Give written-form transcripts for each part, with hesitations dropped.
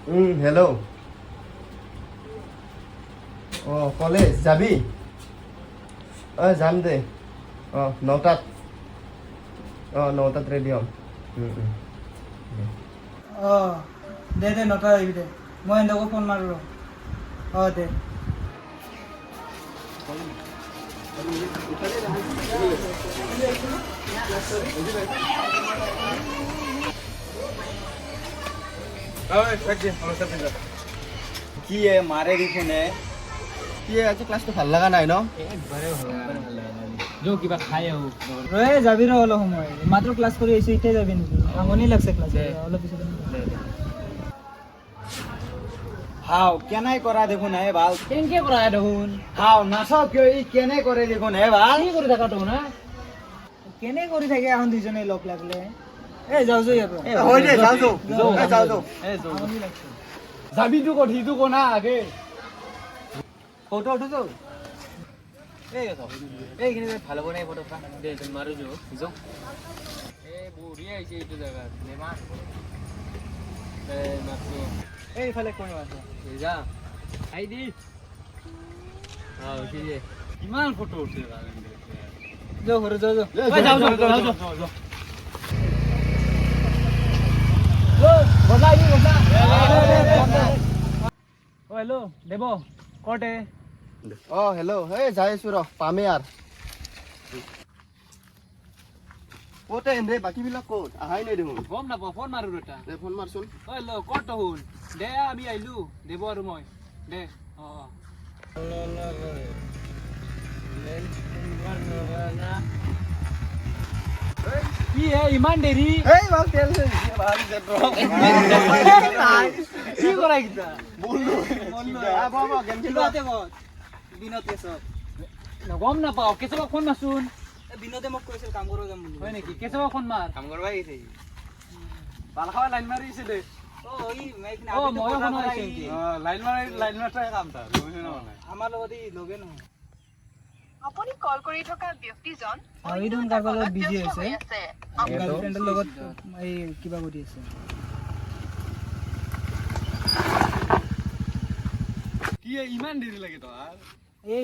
Hello'. College যাবি? যাম দে। 9টাত। 9টাত ready হ'ম। দে 9টাত আহিবি দে। মই সিহঁতকো ফোন মাৰো ৰ। দে। কি মাৰে দেখোন কি আজি ক্লাছটো ভাল লগা নাই ন? কিবা খাই আহো। যাবি ৰ অলপ সময়। মাত্ৰ ক্লাছ কৰি আহিছো, এতিয়া যাবি নেকি? আমনি লাগছে ক্লাছ। অলপ পিছত হাও কেনাই কৰা দেখোন ভাল। কেনেকে কৰা দেখোন হাও নাচাও কিয় কেনে কৰে দেখোন ভাল। কি কৰি থাকা তো না কেনে কৰি থাকে এখন দুইজনে লগ লাগলে। যাওঁ ইয়াৰ পৰা। আমনি লাগছে। যাবিতো ক'ত সিটো কোনা আগে ফটো উঠো তো এইখিনি ভাল হ'ব নাই ফটো দে মাৰো যো বঢ়িয়া হৈছে এইটো জায়গাত এইফালে কোন আছে যা আই দি কিমান ফটো উঠে যাওঁ ঘৰত যাওঁ হেল্ল' দেৱ কতে হেল্ল' যাই আছো ৰ পামেই আৰু ক'তে এনে বাকী বিলাক ক'ত আহাই নাই দেখোন। গম নাপাওঁ ফোন মাৰো এটা ফোন মাৰচোন। হেল্ল' ক'ত শুন দে আমি আহিলো দেৱ আৰু মই দে কি ইমান দেৰি কি কৰা গম নাপাওঁ কেঁচুৱাক ফোন মাৰচোন। বিনোদে মোক কৈছিল কাম কৰিব যাম বুলি। হয় নেকি কেঁচুৱাক ফোন মাৰ কাম কৰিব আহিছে পাল খাৱা লাইন মাৰিছে দে ময়ো ফোন মাৰিছে লাইন মাৰি কাম তাৰ আমাৰ লগত লগে নহয়। আপুনি কল কৰি থকা ব্যক্তিজন কাৰোবাৰ লগত বিজি হৈছে। আছে। গাৰ্লফ্ৰেণ্ডৰ লগত কিবা কৰি আছে। কি ইমান দেৰি লাগে তোৰ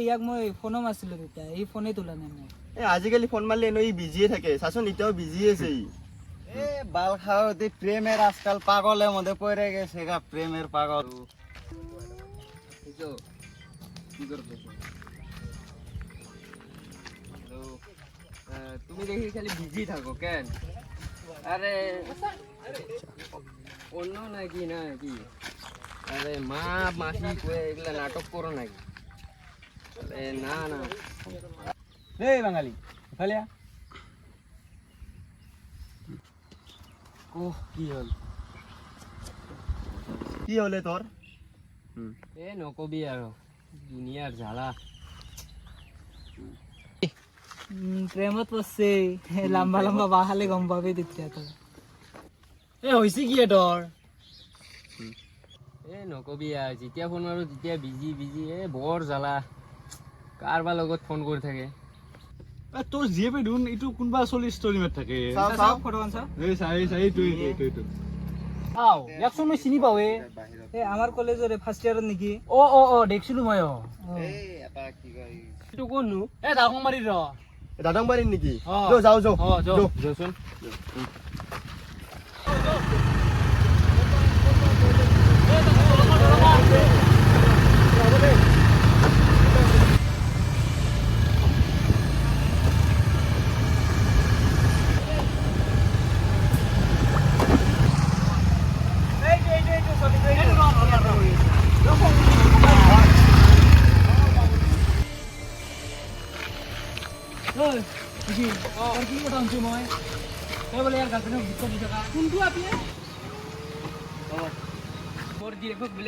ইয়াক মই ফোনো মাৰিছিলো তেতিয়া এই ফোনে তোলা নাই মই। আজিকালি ফোন মাৰিলে এনেও বিজিয়ে থাকে চাচোন এতিয়াও বিজি আছে বাল খাও প্রেমের আজকাল পাগলের মধ্যে পড়ে গেছে প্রেমের পাগল তুমি দেখি খালি বিজি থাকো কেন আরে অন্য নাকি নাকি আরে মা মাসি কয়ে এগুলা নাটক করো নাকি আরে না না রে বাঙালি ফেলিয়া কি হলে তোর এ নকবি আৰু দুনিয়াৰ জ্বালা প্ৰেমত পৰছে লম্বা লম্বা বাহ খালে গম পাবি তেতিয়া তই হৈছে কি তোৰ নকবি আৰু যেতিয়া ফোন মাৰো তেতিয়া বিজি বিজি বৰ জ্বালা কাৰোবাৰ লগত ফোন কৰি থাকে তোৰ জিয়ে পে ধুন এইটো কোনবা চলি ষ্টৰি মেট থাকে ইয়াকচোন মই চিনি পাওঁ আমাৰ কলেজৰে ফাৰ্ষ্ট ইয়াৰত নেকি? দেখিছিলো মই এইটো কোননো ডাঙমাৰী ৰ দাদংবাৰীত নেকি যাওঁ যাওঁচোন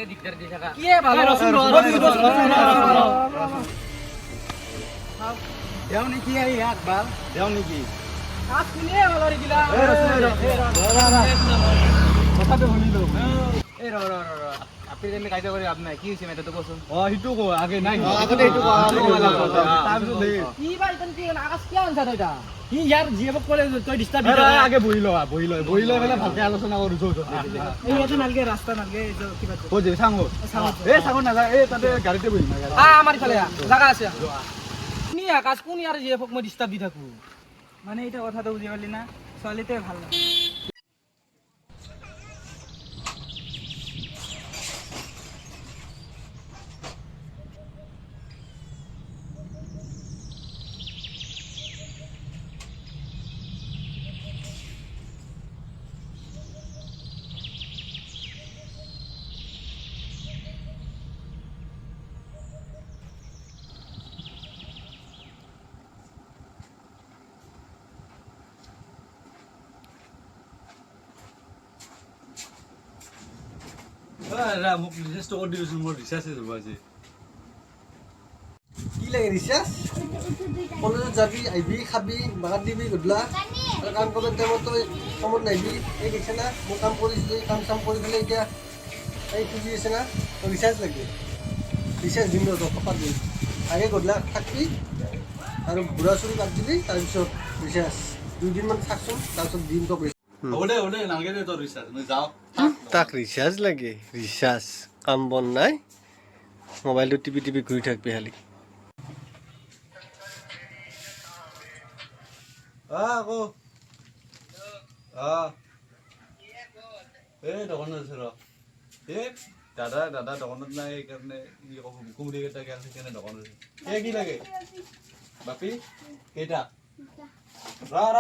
দিগদাৰ দি থাকা দেও নেকি ইয়াক বাল দেও নেকি কথাটো শুনিলো বাপেৰে আমি কাজিয়া কৰি লাভ নাই কি হৈছে মেটাৰটো কচোন সেইটো কো আগে নাই আগতে এইটো তাৰপিছত দেই কি বা ইতন কি আকাশ কিয় আনছা তই তা কি ইয়াৰ জীয়েকক ক'লে তই ডিস্টাৰ্ব আগে বহি লৈ পেলাই ভালকে আলোচনা কৰো এই ইয়াতে নালগে ৰাস্তা নালগে কিবা ও যে সাংগো সাংগো নাযা তাতে গাড়ীতে বহি আমাৰ ইফালে জাগা আছে কোনি আকাশ কোন ইয়াৰ জীয়েকক মই ডিস্টাৰ্ব দি থাকো মানে এটা কথাটো বুজি পালি না ছোৱালীতে ভাল না মোক ৰিচাৰ্জটো কৰি দিবিচোন মোৰ ৰিচাৰ্জে যাব আজি কি লাগে ৰিচাৰ্জ কলেজত যাবি আহিবি খাবি বাগাত দিবি গধূলা আৰু কাম কৰাৰ টাইমত তই কামত নাহিবি এই দেখিছে না মই কাম কৰিছিলোঁ কাম চাম কৰি পেলাই এতিয়া এই খুজি আছে না তই ৰিচাৰ্জ লাগে ৰিচাৰ্জ দিম তই কপাত দিম আগে গধূলা থাকবি আৰু বুঢ়া চুৰি কাট দিবি তাৰপিছত ৰিচাৰ্জ 2 দিনমান থাকচোন তাৰপিছত দিম তোক হ'ব দে নালাগে দে তোৰ ৰিচাৰ্জ মই যাওঁ তাক ৰিচাৰ্জ লাগে ৰিচাৰ্জ কাম বন নাই মোবাইলটো টিপি টিপি ঘূৰি থাকবি খালি আকৌ এই দোকানত আছে ৰ এই দাদা দোকানত নাই সেইকাৰণে কুমুৰি কেইটা গেল সেইকাৰণে দোকানত আছে এই কি লাগে বাপি কেইটা ৰ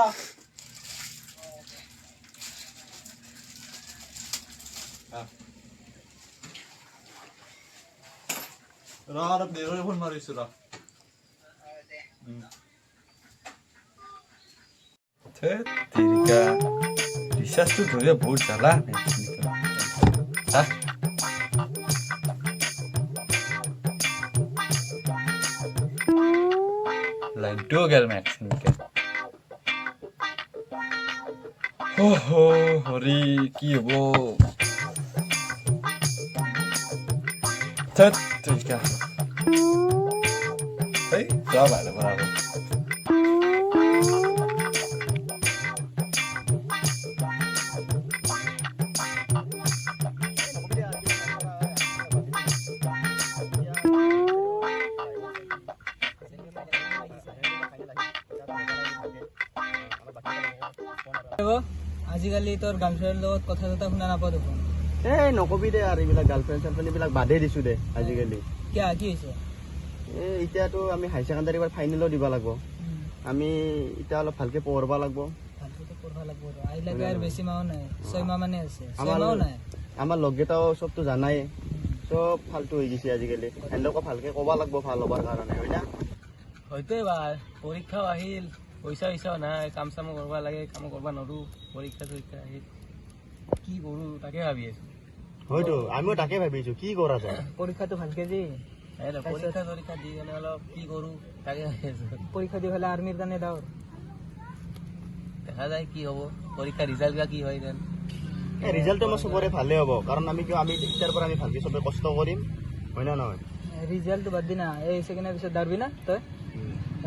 অলপ দেৰিকৈ ফোন মাৰিছোঁ ৰিচাৰ্জটো ধৰিলে বহুত জ্বালা লাইনটোও গেল মেক্সিমকে হৰি কি হ'ব Terika. Hey, coba ada berapa? আজিকালি তোৰ গাৰ্লফ্ৰেণ্ডৰ লগত কথা চথা শুনা নাপাওঁ দেখোন এই নকবি দে আৰু এইবিলাক গাৰ্লফ্ৰেণ্ড চাৰ্লফ্ৰেণ্ড এইবিলাক বাদেই দিছোঁ দে আজিকালি কিয় কি হৈছে এই এতিয়াতো আমি হাই ছেকেণ্ডাৰী এবাৰ ফাইনেলো দিব লাগিব আমি এতিয়া অলপ ভালকৈ পঢ়িব লাগিব ভালকৈ পঢ়িব লাগিব আহিলাগে আৰু বেছি মাহো নাই 6 মাহ মানে আছে 6 আমাৰ মাহো নাই আমাৰ লগকেইটাও চবতো জানাই চব ফাল্টু হৈ গৈছে আজিকালি সিহঁতকো ভালকৈ ক'ব লাগিব ভাল হ'বৰ কাৰণে হয় না হয়তো এবাৰ পৰীক্ষাও আহিল পইচাও নাই কাম চামো কৰিব লাগে কাম কৰিব নোৱাৰোঁ পৰীক্ষা চৰীক্ষা আহিল কি কৰোঁ তাকে ভাবি আছোঁ হয়তো আমিও তাকে ভাবিছোঁ কি কৰা যায় পৰীক্ষাটো ভালকৈ দি পৰীক্ষা চৰীক্ষা দি কেনে অলপ কি কৰোঁ তাকে ভাবি আছোঁ পৰীক্ষা দি পেলাই আৰ্মিৰ কাৰণে দাউৰ দেখা যায় কি হ'ব পৰীক্ষা ৰিজাল্ট বা কি হয় যেন এই ৰিজাল্টটো আমাৰ চবৰে ভালেই হ'ব কাৰণ আমি এতিয়াৰ পৰা আমি ভালকৈ চবে কষ্ট কৰিম হয় না নহয় ৰিজাল্টটো বাদ দি না এই ছেকেণ্ডৰ পিছত দাউৰবি না তই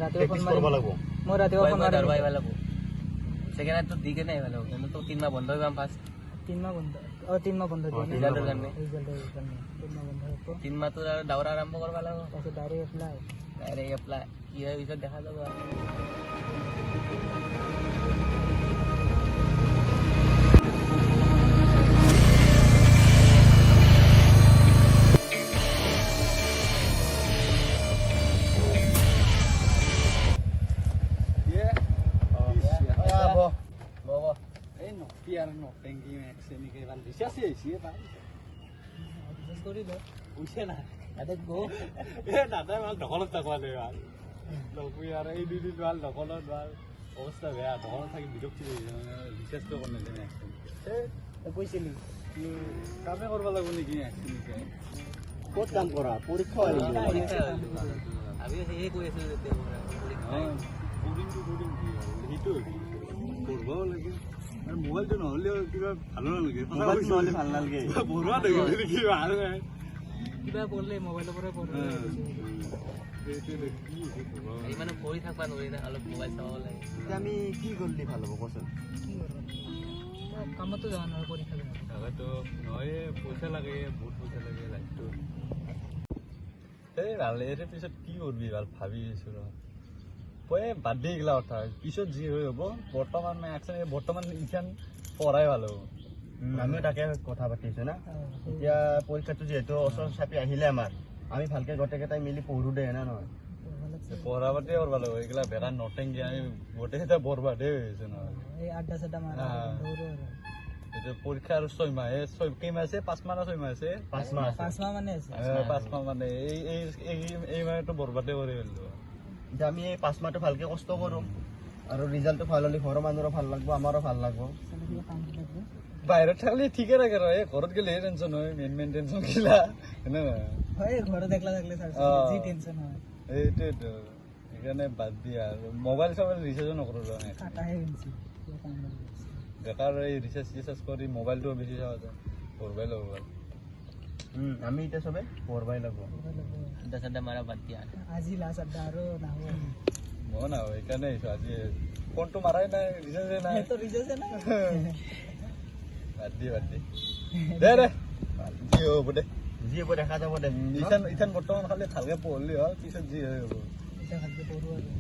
ৰাতিপুৱা ফোন প্ৰেক্টিছ কৰিব লাগিব মই ৰাতিপুৱা ফোন মাৰিম আহিব লাগিব ছেকেণ্ড হাণ্ডটো দি কেনে আহিব লাগিব কিন্তু 3 মাহ বন্ধ হৈ যাম ফাৰ্ষ্ট 3 মাহ বন্ধ 3 মাহ বন্ধ দিয়ে ৰিজাল্টৰ কাৰণে 3 মাহ বন্ধ হ'ব 3 মাহটো আৰু দাউৰা আৰম্ভ কৰিব লাগিব তাৰপিছত ডাইৰেক্ট এপ্লাই কি হয় পিছত দেখা যাব আৰু দাদাই ভাল দোকানত থাকোৱালে ভাল লগবি আৰু এই দুদিন ভাল দোকানত ভাল অৱস্থা বেয়া দোকানত থাকি বিৰক্তি ৰিচাৰ্জটো কৰি নাজানে কৈছিলি কামে কৰিব লাগিব নেকি ক'ত কাম কৰা পৰীক্ষা আমি সেয়ে কৈ আছিলোঁ যেতিয়া সেইটো পঢ়িবও লাগে আৰু মোবাইলটো নহ'লেও কিবা ভালো নালাগে মোবাইল নহ'লে ভাল নালাগে বৰুৱা দেখি দেখি ভাল নাই কিবা পঢ়লে মোবাইলৰ পৰাই পঢ়ে ইমানে পঢ়ি থাকিব নোৱাৰি না অলপ মোবাইল চাব লাগে এতিয়া আমি কি কৰিলে ভাল হ'ব কচোন কামতো যোৱা নহয় পৰীক্ষা দিব তাকেতো নহয় পইচা লাগে বহুত পইচা লাগে লাইফটো এই ভাল এৰে পিছত কি কৰিবি ভাল ভাবি আছো ৰ বাদ দি গেলা কথা পিছত যি হৈ হ'ব বৰ্তমান ইখান পঢ়াই ভাল হ'ব আমিও তাকে কথা পাতিছো না এতিয়া পৰীক্ষাটো যিহেতু ওচৰ চাপি আহিলে আমাৰ আমি ভালকে গোটেইকেইটাই মিলি পঢ়ো দে না নহয় পঢ়া পাতি কৰিব লাগিব এইগিলা বেকাৰ নটেংগি আমি গোটেইকেইটা বৰবাদে হৈ আছে নহয় এই আড্ডা চাড্ডা মাৰা দৌৰো এইটো পৰীক্ষা আৰু 6 মাহ কেইমাহ আছে 5 মাহ 6 মাহ আছে 5 মাহ 5 মাহ মানে আছে 5 মাহ মানে এই মাহটো বৰবাদে কৰি পেলালো এতিয়া আমি এই 5 মাহটো ভালকে কষ্ট কৰোঁ আৰু ৰিজাল্টটো ভাল হ'লে ঘৰৰ মানুহৰো ভাল লাগব আমাৰো ভাল লাগব বাহিৰত থাকিলে ঠিকে থাকে ৰ ঘৰত গ'লে টেনশ্যন হয় মেইন টেনশ্যন গিলা হয়নে নহয় হয় ঘৰত একলা থাকলে যি টেনশ্যন হয় এইটোৱেতো সেইকাৰণে বাদ দিয়া আৰু মোবাইল চবাইল ৰিচাৰ্জো নকৰোঁ কাটাহে কিনছি বেকাৰ এই ৰিচাৰ্জ কৰি মোবাইলটো বেছি চাৱা যায় পঢ়বাই ল'ব ভাল আমি এতিয়া চবে পঢ়বাই লাগব আড্ডা চাড্ডা মাৰা বাদ দিয়া আজি লাষ্ট আড্ডা আৰু নাহো মই না সেইকাৰণে আহিছোঁ আজি ফোনটো মাৰাই নাই ৰিচাৰ্জে নাই তো ৰিজাল্ট নাই বাদ দি দে যি হ'ব দে যি হ'ব দেখা যাব দে ইথান বৰ্তমান খালি ভালকে পঢ়লি হ'ল পিছত যি হয় হ'ব এটা ভালকে পঢ়ো আৰু